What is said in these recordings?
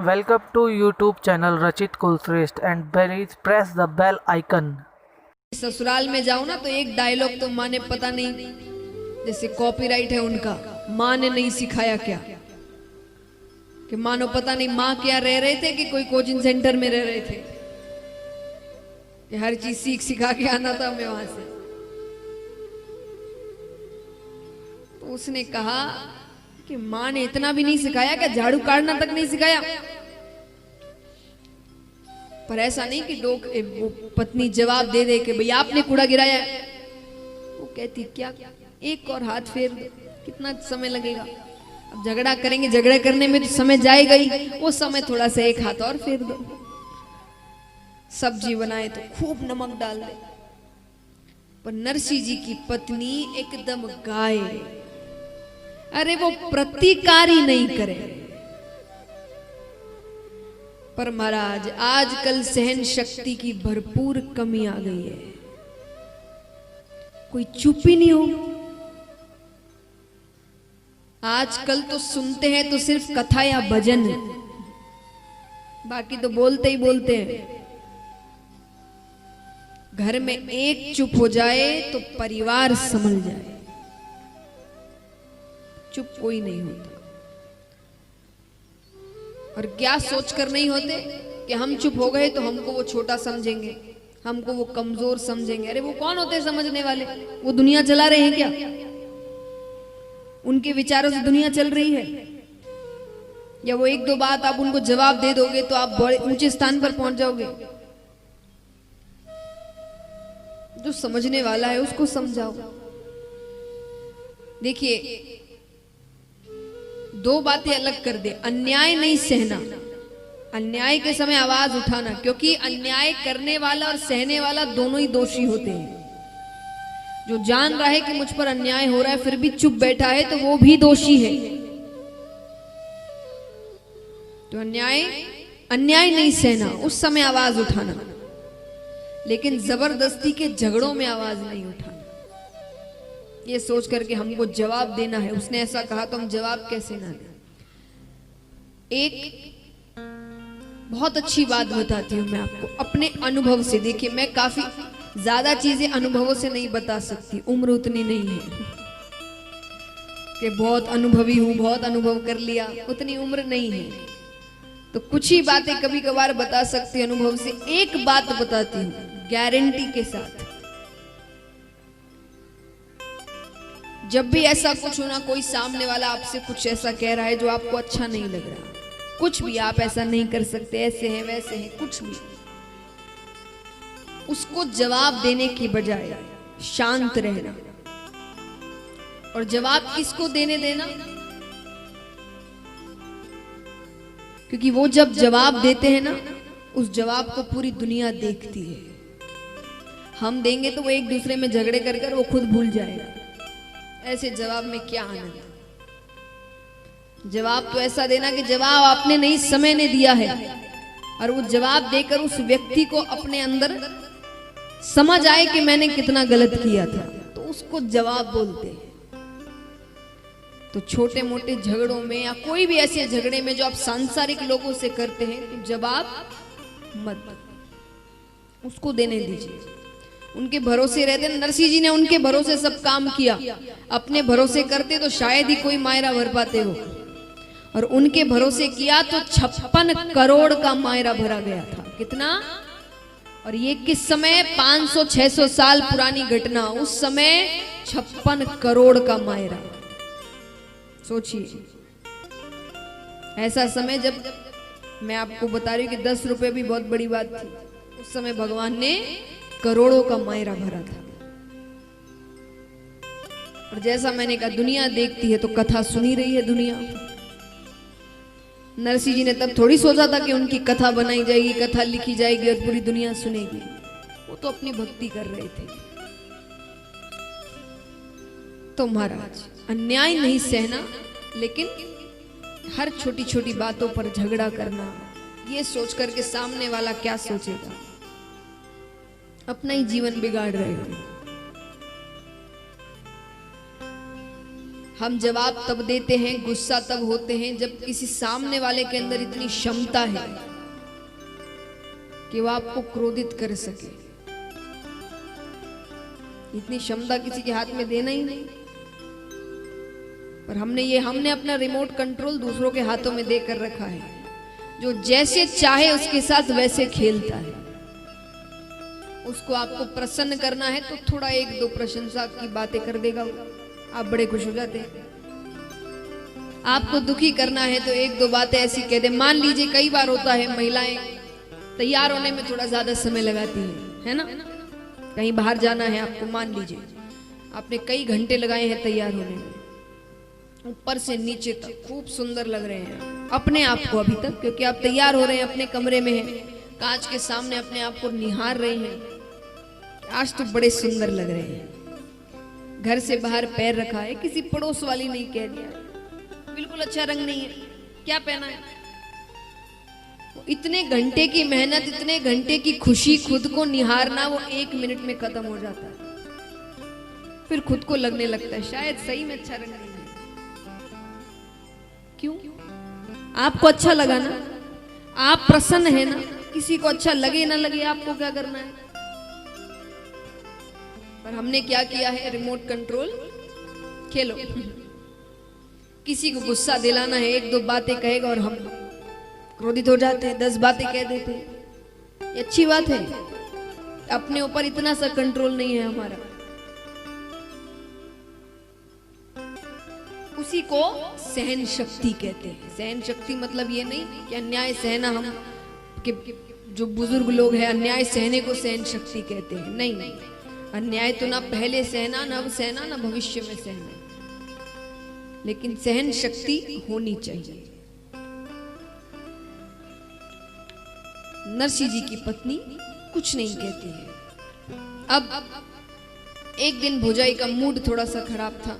Welcome to YouTube channel Rachit Kulshrestha and please press the bell icon. ससुराल में जाओ ना तो एक डायलॉग तो माँ ने पता नहीं, जैसे कॉपीराइट है उनका, माँ ने नहीं सिखाया क्या, कि मानो पता नहीं माँ क्या रह रहे थे कि कोई कोचिंग सेंटर में रह रहे थे कि हर चीज सीख सिखा के आना था हमें वहां से। तो उसने कहा कि माँ ने इतना भी नहीं सिखाया, क्या झाड़ू काटना तक नहीं सिखाया। पर ऐसा नहीं कि वो पत्नी जवाब दे दे कि भैया आपने कूड़ा गिराया है। वो कहती क्या, एक और हाथ फेर दो, कितना समय लगेगा। अब झगड़ा करेंगे, झगड़े करने में तो समय जाएगा ही, वो समय थोड़ा सा एक हाथ और फेर दो। सब्जी बनाए तो खूब नमक डाल दे। पर नरसी जी की पत्नी एकदम गाय, अरे वो प्रतिकार ही नहीं करे। पर महाराज आजकल सहन शक्ति की भरपूर कमी आ गई है, कोई चुप ही नहीं हो। आजकल तो सुनते हैं तो सिर्फ कथा या भजन, बाकी तो बोलते ही बोलते हैं। घर में एक चुप हो जाए तो परिवार संभल जाए, चुप कोई नहीं होता। और क्या सोचकर नहीं होते कि हम चुप हो गए तो हमको वो छोटा समझेंगे, हमको वो कमजोर समझेंगे। अरे वो कौन होते हैं समझने वाले? वो दुनिया चला रहे हैं क्या? उनके विचारों से दुनिया चल रही है? या वो एक दो बात आप उनको जवाब दे दोगे तो आप बड़े ऊंचे स्थान पर पहुंच जाओगे? जो समझने वाला है उसको समझाओ। देखिए, दो बातें अलग कर दे। अन्याय नहीं सहना, अन्याय के समय आवाज उठाना, क्योंकि अन्याय करने वाला और सहने वाला दोनों ही दोषी होते हैं। जो जान रहा है कि मुझ पर अन्याय हो रहा है फिर भी चुप बैठा है तो वो भी दोषी है। तो अन्याय नहीं सहना, उस समय आवाज उठाना, लेकिन जबरदस्ती के झगड़ों में आवाज नहीं उठाना। ये सोच करके हमको जवाब देना है, उसने ऐसा कहा तो हम जवाब कैसे ना दें। एक बहुत अच्छी बात बताती हूं मैं आपको अपने अनुभव से। देखिए, मैं काफी ज्यादा चीजें अनुभवों से नहीं बता सकती, उम्र उतनी नहीं है कि बहुत अनुभवी हूं, बहुत अनुभव कर लिया, उतनी उम्र नहीं है। तो कुछ ही बातें कभी कभार बता सकती अनुभव से। एक बात बताती हूं गारंटी के साथ, जब भी ऐसा कुछ हो ना, कोई सामने वाला आपसे कुछ ऐसा कह रहा है जो आपको अच्छा नहीं लग रहा, कुछ भी आप ऐसा नहीं कर सकते, ऐसे हैं वैसे हैं, कुछ भी, उसको जवाब देने की बजाय शांत रहना। और जवाब किसको देने देना? क्योंकि वो जब जवाब देते हैं ना, उस जवाब को पूरी दुनिया देखती है। हम देंगे तो वो एक दूसरे में झगड़े कर कर वो खुद भूल जाएगा। ऐसे जवाब में क्या आनंद? जवाब तो ऐसा देना कि जवाब आपने नहीं, समय ने दिया है, और वो जवाब देकर उस व्यक्ति को अपने अंदर समझ आए कि मैंने कितना गलत किया था, तो उसको जवाब बोलते हैं। तो छोटे मोटे झगड़ों में या कोई भी ऐसे झगड़े में जो आप सांसारिक लोगों से करते हैं, तो जवाब मत उसको देने दीजिए। उनके भरोसे रहते। नरसिंह जी ने उनके भरोसे सब काम किया, अपने भरोसे करते तो शायद ही कोई मायरा भर पाते हो, और उनके भरोसे किया तो 56 करोड़ का मायरा भरा गया था। कितना? और ये किस समय? 500-600 साल पुरानी घटना, उस समय 56 करोड़ का मायरा। सोचिए, ऐसा समय जब मैं आपको बता रही हूं कि 10 रुपए भी बहुत बड़ी बात थी, उस समय भगवान ने करोड़ों का मायरा भरा था। और जैसा मैंने कहा, दुनिया देखती है तो कथा सुनी रही है दुनिया। नरसिंह जी ने तब थोड़ी सोचा था कि उनकी कथा बनाई जाएगी, कथा लिखी जाएगी और पूरी दुनिया सुनेगी। वो तो अपनी भक्ति कर रहे थे। तो महाराज, अन्याय नहीं सहना, लेकिन हर छोटी छोटी बातों पर झगड़ा करना, ये सोच करके सामने वाला क्या सोचेगा, अपना ही जीवन बिगाड़ रहे हो। हम जवाब तब देते हैं, गुस्सा तब होते हैं जब किसी सामने वाले के अंदर इतनी क्षमता है कि वो आपको क्रोधित कर सके। इतनी क्षमता किसी के हाथ में देना ही नहीं, पर हमने अपना रिमोट कंट्रोल दूसरों के हाथों में देकर रखा है, जो जैसे चाहे उसके साथ वैसे खेलता है। उसको आपको प्रसन्न करना है तो थोड़ा एक दो प्रशंसा की बातें कर देगा, आप बड़े खुश हो जाते हैं। आपको दुखी करना है तो एक दो बातें ऐसी कह दे। मान लीजिए कई बार होता है महिलाएं तैयार होने में थोड़ा ज्यादा समय लगाती है ना। कहीं बाहर जाना है आपको, मान लीजिए आपने कई घंटे लगाए हैं तैयार होने में, ऊपर से नीचे तक खूब सुंदर लग रहे हैं अपने आप को अभी तक, क्योंकि आप तैयार हो रहे हैं, अपने कमरे में हैं, कांच के सामने अपने आप को निहार रहे हैं, आज तो बड़े सुंदर लग रहे हैं। घर से बाहर पैर रखा है, किसी पड़ोस वाली नहीं कह दिया बिल्कुल अच्छा रंग नहीं है, क्या पहना है। इतने घंटे की मेहनत, इतने घंटे की खुशी, खुद को निहारना, वो 1 मिनट में खत्म हो जाता है। फिर खुद को लगने लगता है शायद सही में अच्छा रंग नहीं है। क्यों? आपको अच्छा लगा ना, आप प्रसन्न है ना, किसी को अच्छा लगे ना लगे आपको क्या करना है। पर हमने क्या किया है, रिमोट कंट्रोल खेलो। किसी को गुस्सा दिलाना है, एक दो बातें कहेगा और हम क्रोधित हो जाते हैं, 10 बातें कह देते हैं। ये अच्छी बात है, अपने ऊपर इतना सा कंट्रोल नहीं है हमारा। उसी को सहन शक्ति कहते हैं। सहन शक्ति मतलब ये नहीं कि अन्याय सहना, हम कि जो बुजुर्ग लोग हैं अन्याय सहने को सहन शक्ति कहते हैं, नहीं नहीं। अन्याय तो ना पहले सहना, ना अब सहना, ना भविष्य में सहना, लेकिन सहन शक्ति होनी चाहिए। नरसिंह जी की पत्नी कुछ नहीं कहती है। अब एक दिन भौजाई का मूड थोड़ा सा खराब था,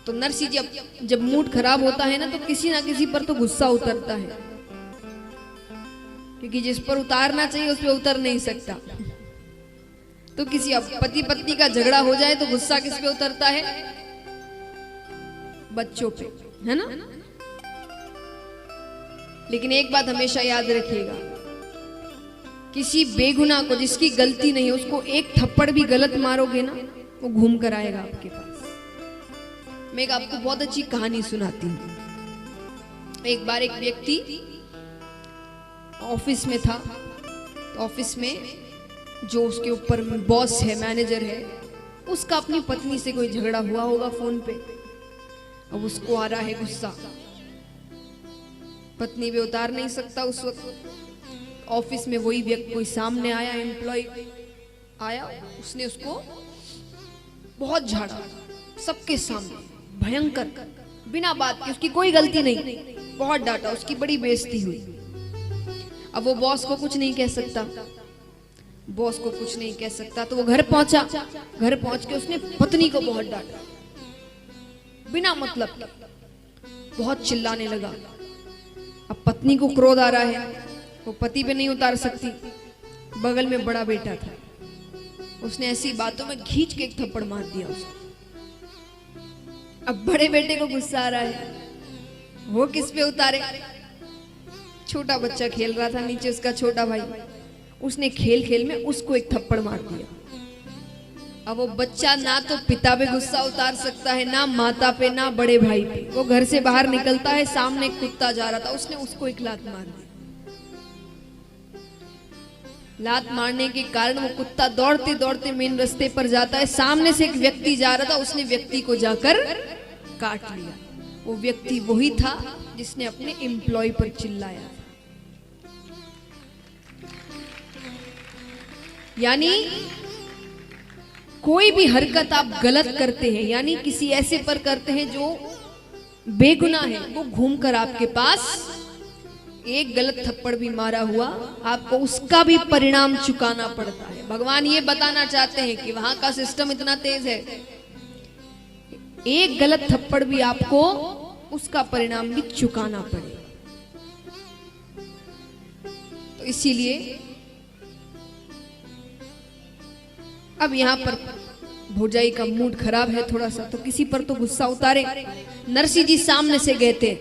तो नरसिंह जी जब मूड खराब होता है ना तो किसी ना किसी पर तो गुस्सा उतरता है, क्योंकि जिस पर उतारना चाहिए उस पर उतर नहीं सकता। तो किसी पति पत्नी का झगड़ा हो जाए तो गुस्सा किस पे उतरता है? बच्चों पे, है ना। लेकिन एक बात हमेशा याद रखिएगा, किसी बेगुनाह को जिसकी गलती नहीं है उसको एक थप्पड़ भी गलत मारोगे ना, वो घूम कर आएगा आपके पास। मैं आपको बहुत अच्छी कहानी सुनाती हूँ। एक बार एक व्यक्ति ऑफिस में था, तो ऑफिस में जो उसके ऊपर बॉस है, मैनेजर है, उसका अपनी पत्नी से कोई झगड़ा हुआ होगा फोन पे। अब उसको आ रहा है गुस्सा, पत्नी पे उतार नहीं सकता उस वक्त। ऑफिस में वही व्यक्ति कोई सामने आया, एम्प्लॉय आया, उसने उसको बहुत झाड़ा सबके सामने, भयंकर, बिना बात के, उसकी कोई गलती नहीं, बहुत डांटा, उसकी बड़ी बेइज्जती हुई। अब वो बॉस को कुछ नहीं कह सकता, बॉस को कुछ नहीं कह सकता, तो वो घर पहुंचा। घर पहुंच के उसने पत्नी को बहुत डांटा, बिना मतलब, बहुत चिल्लाने लगा। अब पत्नी को क्रोध आ रहा है, वो पति पे नहीं उतार सकती, बगल में बड़ा बेटा था, उसने ऐसी बातों में खींच के एक थप्पड़ मार दिया उसको। अब बड़े बेटे को गुस्सा आ रहा है, वो किस पे उतारे? छोटा बच्चा खेल रहा था नीचे, उसका छोटा भाई, उसने खेल खेल में उसको एक थप्पड़ मार दिया। अब वो बच्चा ना तो पिता पे गुस्सा उतार सकता है, ना माता पे, ना बड़े भाई पे। वो घर से बाहर निकलता है, सामने एक कुत्ता जा रहा था, उसने उसको एक लात मार दी। लात मारने के कारण वो कुत्ता दौड़ते दौड़ते मेन रास्ते पर जाता है, सामने से एक व्यक्ति जा रहा था, उसने व्यक्ति को जाकर काट लिया। वो व्यक्ति वही था जिसने अपने एम्प्लॉय पर चिल्लाया। यानी कोई भी हरकत आप गलत करते हैं, यानी किसी ऐसे पर करते हैं जो बेगुनाह है, वो घूमकर आपके पास एक गलत थप्पड़ भी मारा हुआ, आपको उसका भी परिणाम चुकाना पड़ता है। भगवान ये बताना चाहते हैं कि वहां का सिस्टम इतना तेज है, एक गलत थप्पड़ भी आपको उसका परिणाम भी चुकाना पड़े। तो इसीलिए अब यहां पर भौजाई का मूड खराब है थोड़ा सा, तो किसी पर तो गुस्सा उतारे। नरसी जी सामने से गए थे।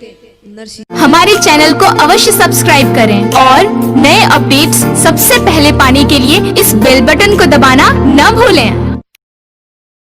नरसी हमारे चैनल को अवश्य सब्सक्राइब करें और नए अपडेट्स सबसे पहले पाने के लिए इस बेल बटन को दबाना न भूलें।